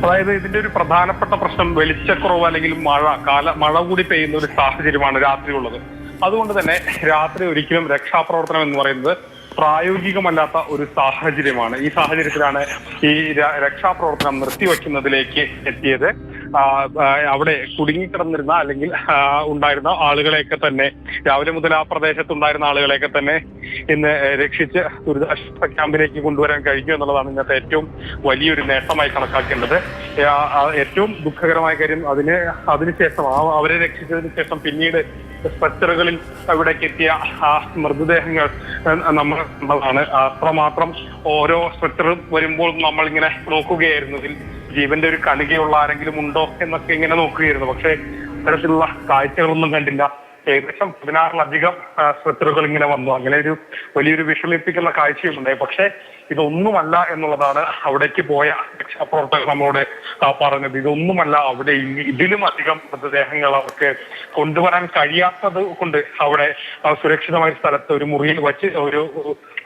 അതായത് ഇതിന്റെ ഒരു പ്രധാനപ്പെട്ട പ്രശ്നം വെളിച്ചക്കുറവ് അല്ലെങ്കിൽ മഴ കൂടി പെയ്യുന്ന ഒരു സാഹചര്യമാണ് രാത്രി ഉള്ളത്. അതുകൊണ്ട് തന്നെ രാത്രി ഒരിക്കലും രക്ഷാപ്രവർത്തനം എന്ന് പറയുന്നത് പ്രായോഗികമല്ലാത്ത ഒരു സാഹചര്യമാണ്. ഈ സാഹചര്യത്തിലാണ് ഈ രക്ഷാപ്രവർത്തനം നിർത്തിവെക്കുന്നതിലേക്ക് എത്തിയത്. അവിടെ കുടുങ്ങിക്കിടന്നിരുന്ന അല്ലെങ്കിൽ ഉണ്ടായിരുന്ന ആളുകളെയൊക്കെ തന്നെ രാവിലെ മുതൽ ആ പ്രദേശത്തുണ്ടായിരുന്ന ആളുകളെയൊക്കെ തന്നെ ഇന്ന് രക്ഷിച്ച് ദുരിതാശ്വാസ ക്യാമ്പിലേക്ക് കൊണ്ടുവരാൻ കഴിഞ്ഞു എന്നുള്ളതാണ് ഇന്നത്തെ ഏറ്റവും വലിയൊരു നേട്ടമായി കണക്കാക്കേണ്ടത്. ഏറ്റവും ദുഃഖകരമായ കാര്യം അതിനുശേഷം അവരെ രക്ഷിച്ചതിന് ശേഷം പിന്നീട് സ്ട്രക്ചറുകളിൽ ഇവിടേക്ക് എത്തിയ ആ മൃതദേഹങ്ങൾ നമ്മൾ കണ്ടതാണ്. അത്രമാത്രം ഓരോ സ്ട്രക്ചറും വരുമ്പോൾ നമ്മൾ ഇങ്ങനെ നോക്കുകയായിരുന്നു, ഇതിൽ ജീവന്റെ ഒരു കണികയുള്ള ആരെങ്കിലും ഉണ്ടോ എന്നൊക്കെ ഇങ്ങനെ നോക്കുകയായിരുന്നു. പക്ഷേ അത്തരത്തിലുള്ള കാഴ്ചകളൊന്നും കണ്ടില്ല. ഏകദേശം 16-ലധികം സ്ട്രക്ചറുകൾ ഇങ്ങനെ വന്നു. അങ്ങനെ ഒരു വലിയൊരു വിഷമിപ്പിക്കുന്ന കാഴ്ചയുണ്ടായി. പക്ഷേ ഇതൊന്നുമല്ല എന്നുള്ളതാണ് അവിടേക്ക് പോയ രക്ഷാപ്രവർത്തകർ നമ്മളോട് പറഞ്ഞത്. ഇതൊന്നുമല്ല, അവിടെ ഇതിലും അധികം മൃതദേഹങ്ങൾ അവർക്ക് കൊണ്ടുവരാൻ കഴിയാത്തത് കൊണ്ട് അവിടെ സുരക്ഷിതമായ സ്ഥലത്ത് ഒരു മുറിയിൽ വെച്ച്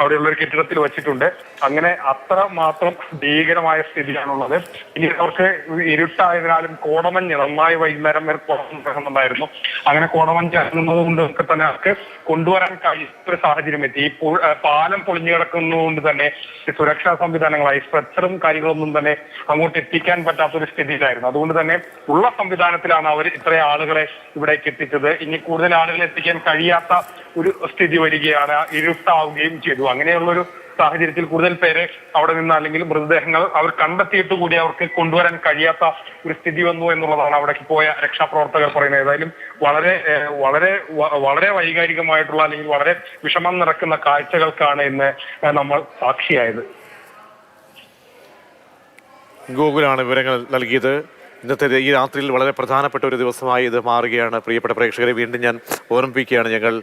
അവിടെയുള്ള ഒരു കെട്ടിടത്തിൽ വെച്ചിട്ടുണ്ട്. അങ്ങനെ അത്ര മാത്രം ഭീകരമായ സ്ഥിതിയാണുള്ളത്. ഇനി അവർക്ക് ഇരുട്ടായതിനാലും കോടമഞ്ഞ് നന്നായി വൈകുന്നേരം വരെ കോടമഞ്ഞിറങ്ങുന്നുണ്ടായിരുന്നു. അങ്ങനെ കോടമഞ്ഞ് ഇറങ്ങുന്നത് കൊണ്ടൊക്കെ തന്നെ അവർക്ക് കൊണ്ടുവരാൻ കഴിയുന്ന ഒരു സാഹചര്യം എത്തി. ഈ പാലം പൊളിഞ്ഞു കിടക്കുന്നതുകൊണ്ട് തന്നെ സുരക്ഷാ സംവിധാനങ്ങളായി സ്ട്രെച്ചറും കാര്യങ്ങളൊന്നും തന്നെ അങ്ങോട്ട് എത്തിക്കാൻ പറ്റാത്തൊരു സ്ഥിതിയിലായിരുന്നു. അതുകൊണ്ട് തന്നെ ഉള്ള സംവിധാനത്തിലാണ് അവർ ഇത്രയും ആളുകളെ ഇവിടേക്ക് എത്തിച്ചത്. ഇനി കൂടുതൽ ആളുകളെ എത്തിക്കാൻ കഴിയാത്ത ഒരു സ്ഥിതി വരികയാണ്, ഇരുട്ടാവുകയും ചെയ്തു. അങ്ങനെയുള്ളൊരു സാഹചര്യത്തിൽ കൂടുതൽ പേരെ അവിടെ നിന്ന് അല്ലെങ്കിൽ മൃതദേഹങ്ങൾ അവർ കണ്ടെത്തിയിട്ട് കൂടി അവർക്ക് കൊണ്ടുവരാൻ കഴിയാത്ത ഒരു സ്ഥിതി വന്നു എന്നുള്ളതാണ് അവിടേക്ക് പോയ രക്ഷാപ്രവർത്തകർ പറയുന്നത്. ഏതായാലും വളരെ വളരെ വളരെ വൈകാരികമായിട്ടുള്ള അല്ലെങ്കിൽ വളരെ വിഷമം നിറക്കുന്ന കാഴ്ചകൾക്കാണ് ഇന്ന് നമ്മൾ സാക്ഷിയായത്. ഗോകുലാണ് വിവരങ്ങൾ നൽകിയത്. ഇന്നത്തെ ഈ രാത്രിയിൽ വളരെ പ്രധാനപ്പെട്ട ഒരു ദിവസമായി ഇത് മാറുകയാണ്. പ്രിയപ്പെട്ട പ്രേക്ഷകരെ വീണ്ടും ഞാൻ ഓർമ്മിപ്പിക്കുകയാണ്, ഞങ്ങൾ